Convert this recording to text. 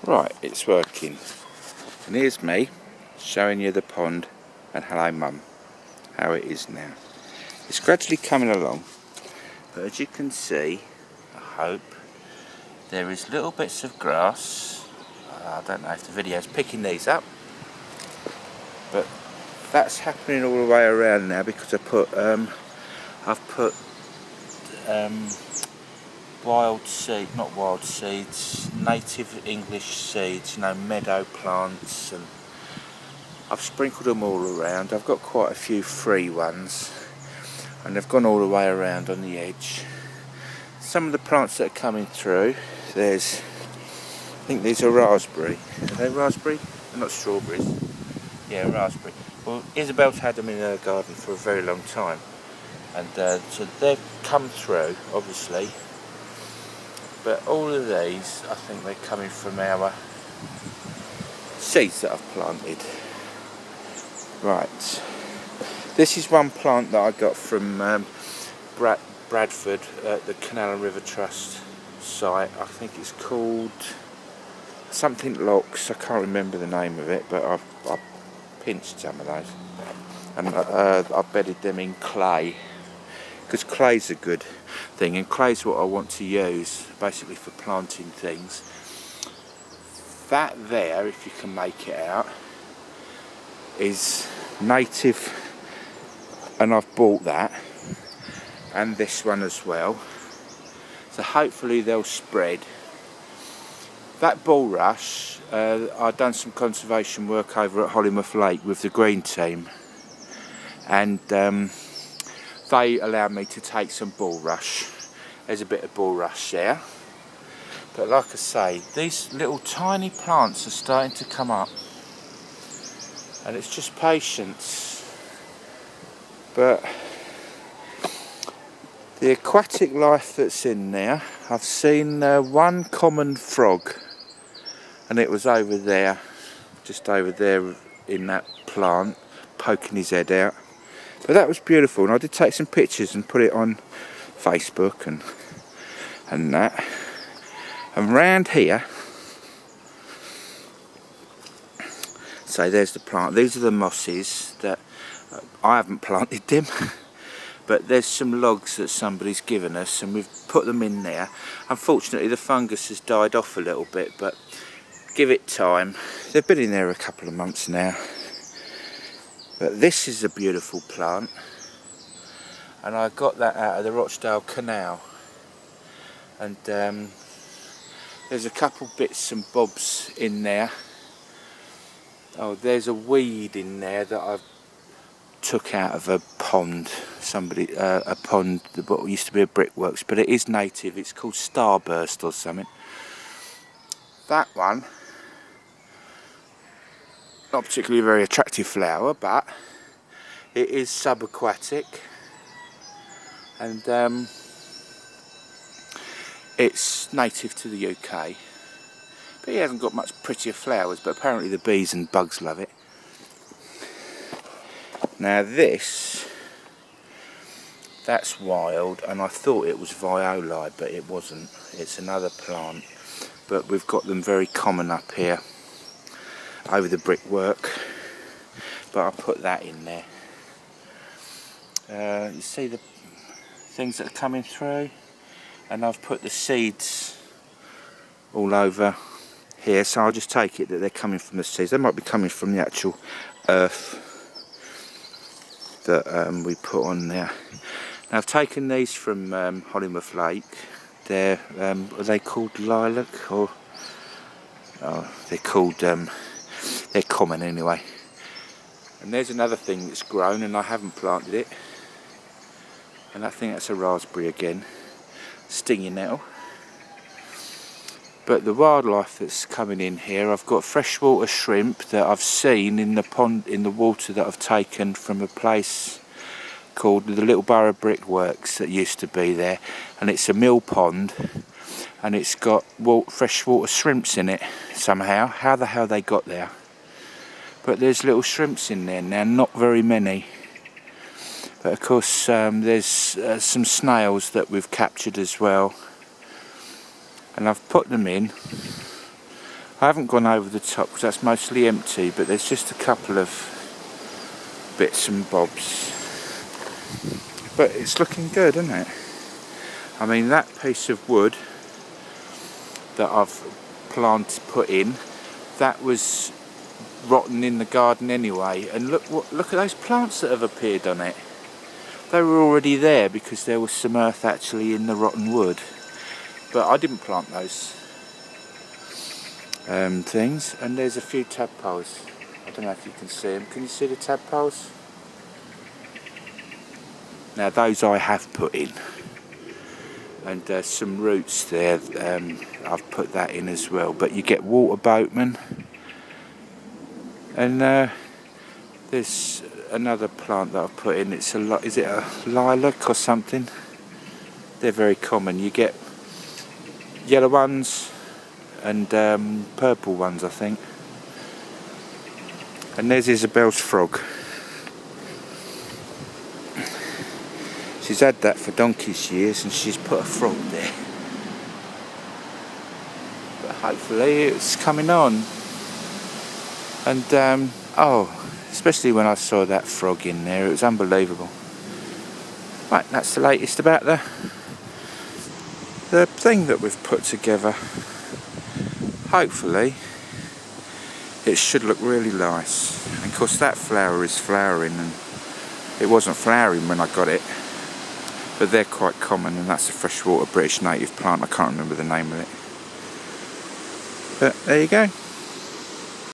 Right, it's working. And here's me showing you the pond, and hello mum, how it is now. It's gradually coming along, but as you can see, I hope, there is little bits of grass. I don't know if the video's picking these up, but that's happening all the way around now because I've put not wild seeds, native English seeds, meadow plants, and I've sprinkled them all around. I've got quite a few free ones, and they've gone all the way around on the edge. Some of the plants that are coming through, I think these are raspberry. Are they raspberry? They're not strawberries. Yeah, raspberry. Well, Isabel's had them in her garden for a very long time, and so they've come through, obviously. But all of these, I think they're coming from our seeds that I've planted. Right. This is one plant that I got from Bradford at the Canal and River Trust site. I think it's called something Locks. I can't remember the name of it, but I pinched some of those. And I bedded them in clay, because clay's a good thing, and clay's what I want to use basically for planting things. That there, if you can make it out, is native, and I've bought that, and this one as well, so hopefully they'll spread. That bulrush, I've done some conservation work over at Hollymouth Lake with the green team, and they allowed me to take some bulrush. There's a bit of bulrush there, but like I say, these little tiny plants are starting to come up, and it's just patience. But the aquatic life that's in there, I've seen one common frog, and it was over there, just over there in that plant, poking his head out. But that was beautiful, and I did take some pictures and put it on Facebook and that. And round here, so there's the plant. These are the mosses that I haven't planted them, but there's some logs that somebody's given us, and we've put them in there. Unfortunately, the fungus has died off a little bit, but give it time. They've been in there a couple of months now. But this is a beautiful plant, and I got that out of the Rochdale Canal, and there's a couple bits and bobs in there. Oh, there's a weed in there that I've took out of a pond, a pond that used to be a brickworks, but it is native. It's called Starburst or something. That one, not particularly a very attractive flower, but it is subaquatic, and it's native to the UK, but it hasn't got much prettier flowers, but apparently the bees and bugs love it. Now that's wild, and I thought it was violi, but it wasn't. It's another plant, but we've got them very common up here over the brickwork, but I'll put that in there. You see the things that are coming through, and I've put the seeds all over here, so I'll just take it that they're coming from the seeds. They might be coming from the actual earth that we put on there. Now I've taken these from Hollymouth Lake. They're are they called lilac, or they're called they're common anyway. And there's another thing that's grown, and I haven't planted it, and I think that's a raspberry again, stinging nettle. But the wildlife that's coming in here, I've got freshwater shrimp that I've seen in the pond, in the water that I've taken from a place called the Little Borough Brickworks that used to be there, and it's a mill pond, and it's got freshwater shrimps in it somehow. How the hell they got there? But there's little shrimps in there now, not very many. But of course there's some snails that we've captured as well, and I've put them in. I haven't gone over the top because that's mostly empty, but there's just a couple of bits and bobs. But it's looking good, isn't it? I mean, that piece of wood that I've put in, that was rotten in the garden anyway, and look at those plants that have appeared on it. They were already there because there was some earth actually in the rotten wood, but I didn't plant those things. And there's a few tadpoles. I don't know if you can see them. Can you see the tadpoles? Now those I have put in, and some roots there, I've put that in as well. But you get water boatmen, and there's another plant that I've put in. It's is it a lilac or something? They're very common. You get yellow ones and purple ones, I think. And there's Isabel's frog. She's had that for donkey's years, and she's put a frog there. But hopefully it's coming on. And especially when I saw that frog in there, it was unbelievable. Right, that's the latest about the thing that we've put together. Hopefully it should look really nice. And of course that flower is flowering, and it wasn't flowering when I got it, but they're quite common, and that's a freshwater British native plant. I can't remember the name of it, but there you go.